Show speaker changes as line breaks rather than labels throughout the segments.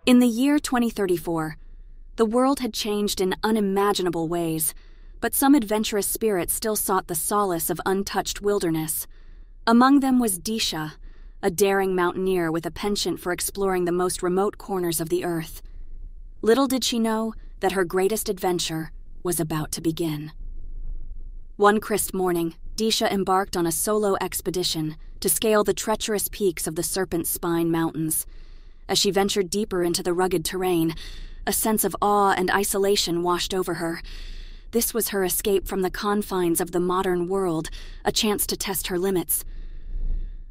In the year 2034, the world had changed in unimaginable ways, but some adventurous spirits still sought the solace of untouched wilderness. Among them was Deesha, a daring mountaineer with a penchant for exploring the most remote corners of the earth. Little did she know that her greatest adventure was about to begin. One crisp morning, Deesha embarked on a solo expedition to scale the treacherous peaks of the Serpent Spine Mountains. As she ventured deeper into the rugged terrain, a sense of awe and isolation washed over her. This was her escape from the confines of the modern world, a chance to test her limits.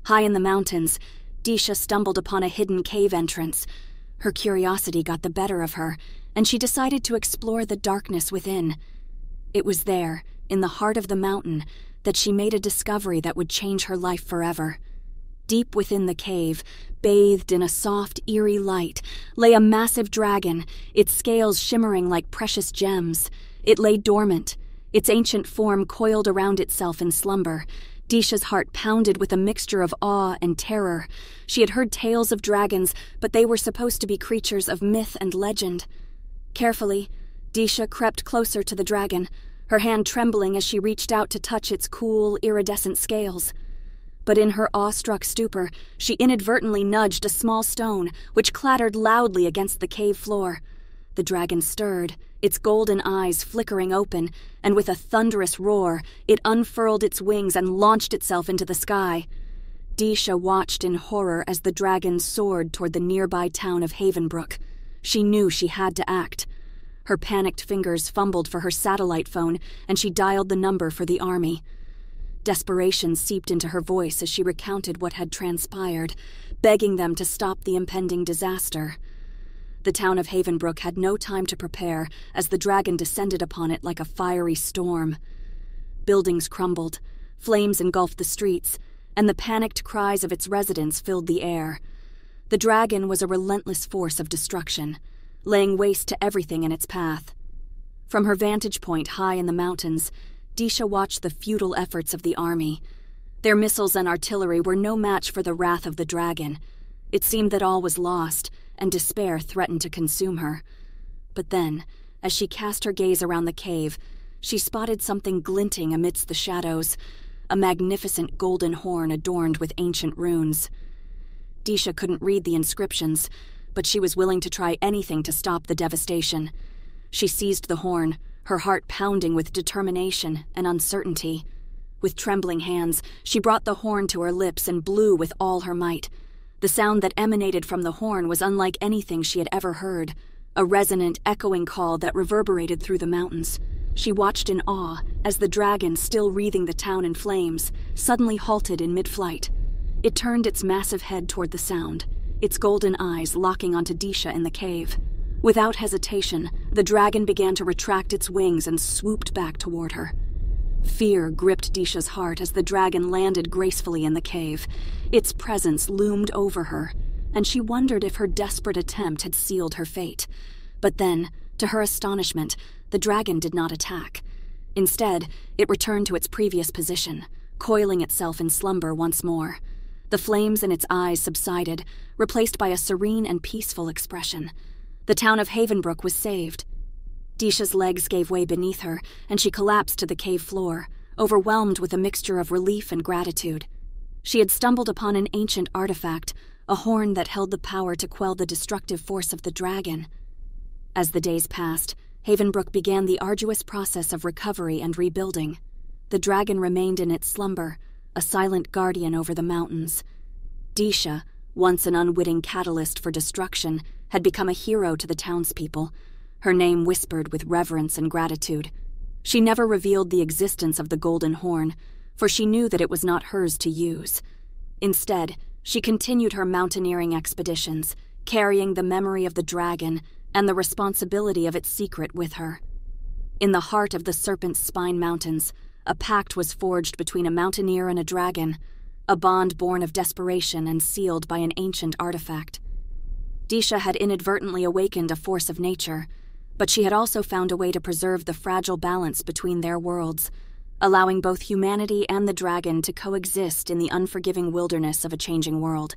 High in the mountains, Deesha stumbled upon a hidden cave entrance. Her curiosity got the better of her, and she decided to explore the darkness within. It was there, in the heart of the mountain, that she made a discovery that would change her life forever. Deep within the cave, bathed in a soft, eerie light, lay a massive dragon, its scales shimmering like precious gems. It lay dormant, its ancient form coiled around itself in slumber. Deesha's heart pounded with a mixture of awe and terror. She had heard tales of dragons, but they were supposed to be creatures of myth and legend. Carefully, Deesha crept closer to the dragon, her hand trembling as she reached out to touch its cool, iridescent scales. But in her awestruck stupor, she inadvertently nudged a small stone, which clattered loudly against the cave floor. The dragon stirred, its golden eyes flickering open, and with a thunderous roar, it unfurled its wings and launched itself into the sky. Deesha watched in horror as the dragon soared toward the nearby town of Havenbrook. She knew she had to act. Her panicked fingers fumbled for her satellite phone, and she dialed the number for the army. Desperation seeped into her voice as she recounted what had transpired, begging them to stop the impending disaster. The town of Havenbrook had no time to prepare as the dragon descended upon it like a fiery storm. Buildings crumbled, flames engulfed the streets, and the panicked cries of its residents filled the air. The dragon was a relentless force of destruction, laying waste to everything in its path. From her vantage point high in the mountains, Deesha watched the futile efforts of the army. Their missiles and artillery were no match for the wrath of the dragon. It seemed that all was lost, and despair threatened to consume her. But then, as she cast her gaze around the cave, she spotted something glinting amidst the shadows, a magnificent golden horn adorned with ancient runes. Deesha couldn't read the inscriptions, but she was willing to try anything to stop the devastation. She seized the horn, her heart pounding with determination and uncertainty. With trembling hands, she brought the horn to her lips and blew with all her might. The sound that emanated from the horn was unlike anything she had ever heard, a resonant, echoing call that reverberated through the mountains. She watched in awe as the dragon, still wreathing the town in flames, suddenly halted in mid-flight. It turned its massive head toward the sound, its golden eyes locking onto Deesha in the cave. Without hesitation, the dragon began to retract its wings and swooped back toward her. Fear gripped Deesha's heart as the dragon landed gracefully in the cave. Its presence loomed over her, and she wondered if her desperate attempt had sealed her fate. But then, to her astonishment, the dragon did not attack. Instead, it returned to its previous position, coiling itself in slumber once more. The flames in its eyes subsided, replaced by a serene and peaceful expression. The town of Havenbrook was saved. Deesha's legs gave way beneath her, and she collapsed to the cave floor, overwhelmed with a mixture of relief and gratitude. She had stumbled upon an ancient artifact, a horn that held the power to quell the destructive force of the dragon. As the days passed, Havenbrook began the arduous process of recovery and rebuilding. The dragon remained in its slumber, a silent guardian over the mountains. Deesha, once an unwitting catalyst for destruction, had become a hero to the townspeople, her name whispered with reverence and gratitude. She never revealed the existence of the golden horn, for she knew that it was not hers to use. Instead, she continued her mountaineering expeditions, carrying the memory of the dragon and the responsibility of its secret with her. In the heart of the Serpent Spine Mountains, a pact was forged between a mountaineer and a dragon, a bond born of desperation and sealed by an ancient artifact. Deesha had inadvertently awakened a force of nature, but she had also found a way to preserve the fragile balance between their worlds, allowing both humanity and the dragon to coexist in the unforgiving wilderness of a changing world.